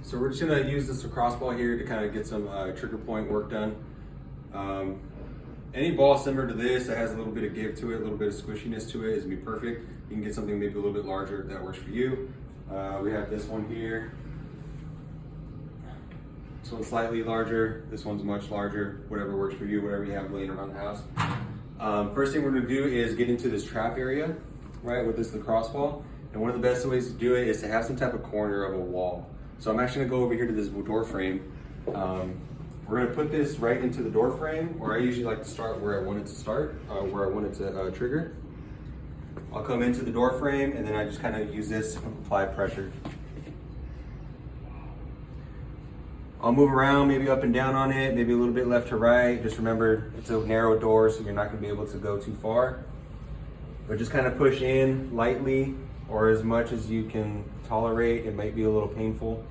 So we're just gonna use this lacrosse ball here to kind of get some trigger point work done. Any ball similar to this that has a little bit of give to it, a little bit of squishiness to it is gonna be perfect. You can get something maybe a little bit larger if that works for you. We have this one here. This one's slightly larger, this one's much larger, whatever works for you, whatever you have laying around the house. First thing we're gonna do is get into this trap area, right, with this lacrosse ball. And one of the best ways to do it is to have some type of corner of a wall. So I'm actually gonna go over here to this door frame. We're gonna put this right into the door frame, or I usually like to start where I want it to start, where I want it to trigger. I'll come into the door frame and then I just kind of use this to apply pressure. I'll move around, maybe up and down on it, maybe a little bit left to right. Just remember, it's a narrow door, so you're not gonna be able to go too far. But just kind of push in lightly, or as much as you can tolerate. It might be a little painful.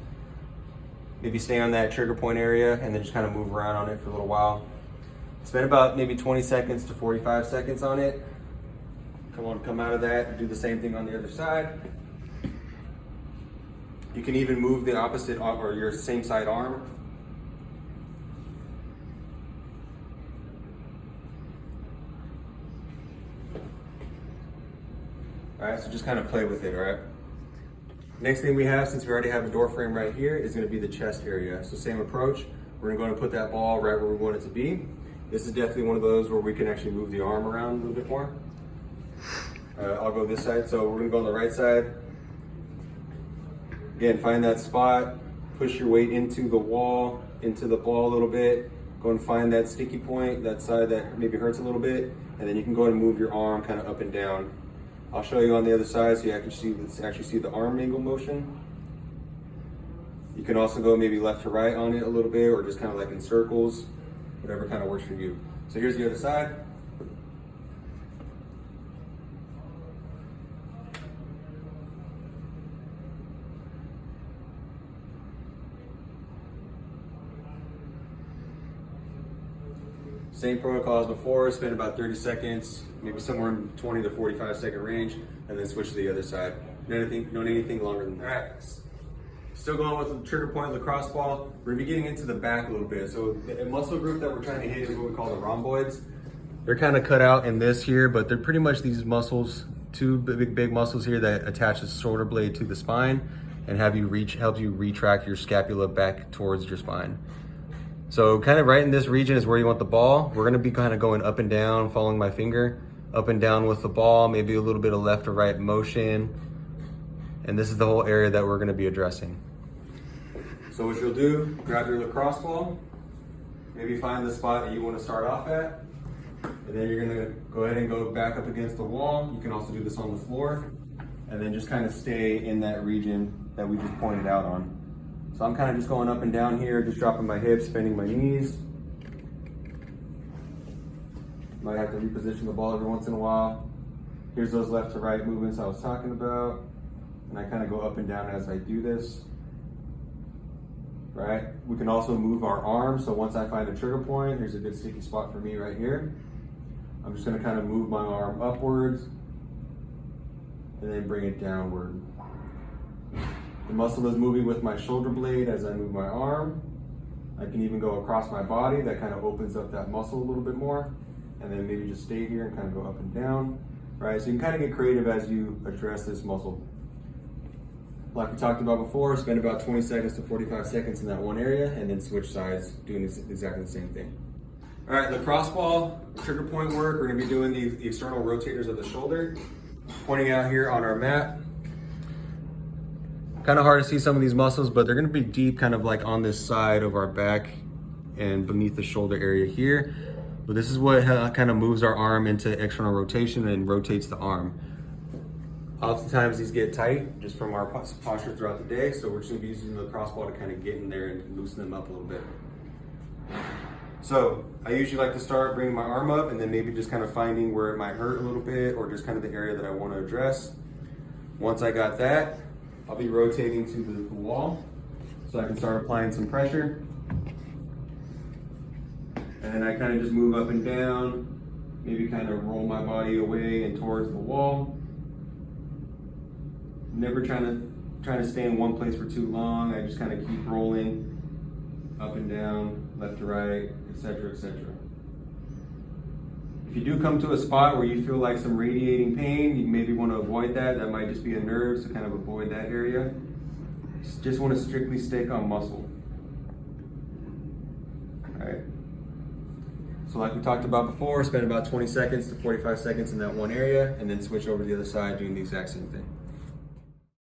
Maybe stay on that trigger point area and then just kind of move around on it for a little while. Spend about maybe 20 seconds to 45 seconds on it. Come out of that, do the same thing on the other side. You can even move the opposite or your same side arm. All right, so just kind of play with it, all right? Next thing we have, since we already have a door frame right here, is gonna be the chest area. So same approach, we're gonna put that ball right where we want it to be. This is definitely one of those where we can actually move the arm around a little bit more. I'll go this side, so we're gonna go on the right side. Again, find that spot, push your weight into the wall, into the ball a little bit. Go and find that sticky point, that side that maybe hurts a little bit, and then you can go and move your arm kind of up and down. I'll show you on the other side so you actually see the arm angle motion. You can also go maybe left to right on it a little bit, or just kind of like in circles, whatever kind of works for you. So here's the other side. Same protocol as before, spend about 30 seconds, maybe somewhere in 20 to 45 second range, and then switch to the other side. Don't need anything longer than that. All right, still going with the trigger point lacrosse ball. We're gonna be getting into the back a little bit. So the muscle group that we're trying to hit is what we call the rhomboids. They're kind of cut out in this here, but they're pretty much these muscles, two big muscles here that attach the shoulder blade to the spine and help you retract your scapula back towards your spine. So kind of right in this region is where you want the ball. We're gonna be kind of going up and down, following my finger, up and down with the ball, maybe a little bit of left to right motion. And this is the whole area that we're gonna be addressing. So what you'll do, grab your lacrosse ball, maybe find the spot that you wanna start off at, and then you're gonna go ahead and go back up against the wall. You can also do this on the floor, and then just kind of stay in that region that we just pointed out on. So I'm kind of just going up and down here, just dropping my hips, bending my knees. Might have to reposition the ball every once in a while. Here's those left to right movements I was talking about. And I kind of go up and down as I do this. Right? We can also move our arms. So once I find a trigger point, here's a good sticky spot for me right here. I'm just gonna kind of move my arm upwards and then bring it downward. The muscle is moving with my shoulder blade as I move my arm. I can even go across my body. That kind of opens up that muscle a little bit more. And then maybe just stay here and kind of go up and down. Right, so you can kind of get creative as you address this muscle. Like we talked about before, spend about 20 seconds to 45 seconds in that one area and then switch sides, doing exactly the same thing. All right, lacrosse ball, trigger point work. We're gonna be doing the external rotators of the shoulder. Pointing out here on our mat. Kind of hard to see some of these muscles, but they're gonna be deep, kind of like on this side of our back and beneath the shoulder area here. But this is what kind of moves our arm into external rotation and rotates the arm. Oftentimes these get tight just from our posture throughout the day, so we're just gonna be using the lacrosse ball to kind of get in there and loosen them up a little bit. So I usually like to start bringing my arm up and then maybe just kind of finding where it might hurt a little bit or just kind of the area that I want to address. Once I got that, I'll be rotating to the wall so I can start applying some pressure. And then I kind of just move up and down, maybe kind of roll my body away and towards the wall. Never trying to trying to stay in one place for too long, I just kind of keep rolling up and down, left to right, etc., etc. If you do come to a spot where you feel like some radiating pain, you maybe want to avoid that. That might just be a nerve, so kind of avoid that area. Just want to strictly stick on muscle. All right. So like we talked about before, spend about 20 seconds to 45 seconds in that one area, and then switch over to the other side doing the exact same thing.